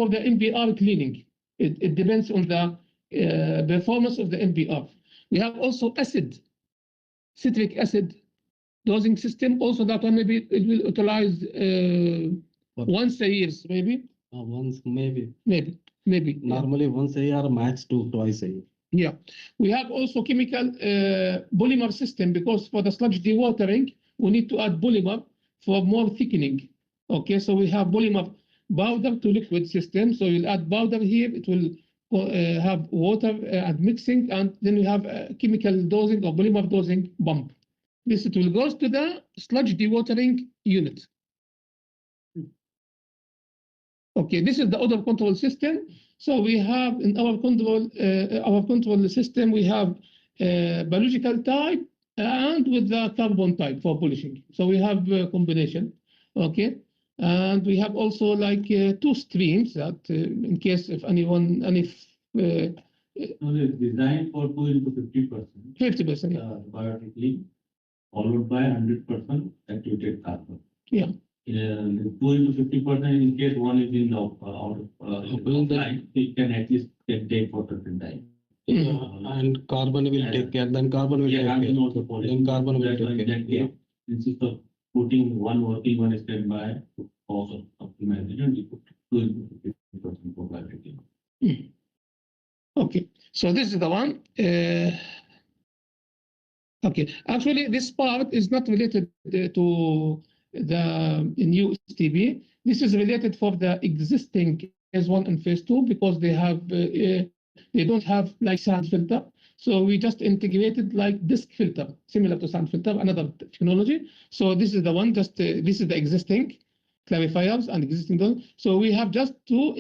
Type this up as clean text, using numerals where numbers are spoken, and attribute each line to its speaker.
Speaker 1: for the MBR cleaning. It depends on the performance of the MBR. We have also citric acid dosing system. Also, that one maybe it will utilize once a year, maybe.
Speaker 2: Once, maybe.
Speaker 1: Normally
Speaker 2: once a year, max twice a year.
Speaker 1: Yeah, we have also chemical polymer system, because for the sludge dewatering, we need to add polymer for more thickening. Okay, so we have polymer powder to liquid system. So you'll add powder here, it will have water and mixing, and then we have a chemical dosing or polymer dosing pump. This it will go to the sludge dewatering unit. Okay, this is the odor control system. So we have in our control system, we have biological type and with the carbon type for polishing. So we have a combination. Okay, and we have also like 2 streams that in case if anyone,
Speaker 3: it's designed for 2 into 50%.
Speaker 1: 50%. Yeah.
Speaker 3: Biotically, followed by 100% activated carbon.
Speaker 1: Yeah.
Speaker 3: 2 into 50% in case one is in the offline, it can at least take for certain time.
Speaker 2: And carbon will take care. Then carbon will take care. Then carbon will take care.
Speaker 3: Instead of putting one working, one standby, also optimization, we put 2 into 50% for biotically.
Speaker 1: Okay, so this is the one. Okay, actually, this part is not related to the new STB. This is related for the existing phase 1 and phase 2 because they have they don't have like sand filter. So we just integrated like disk filter, similar to sand filter, another technology. So this is the one. Just this is the existing clarifiers and existing. So we have just to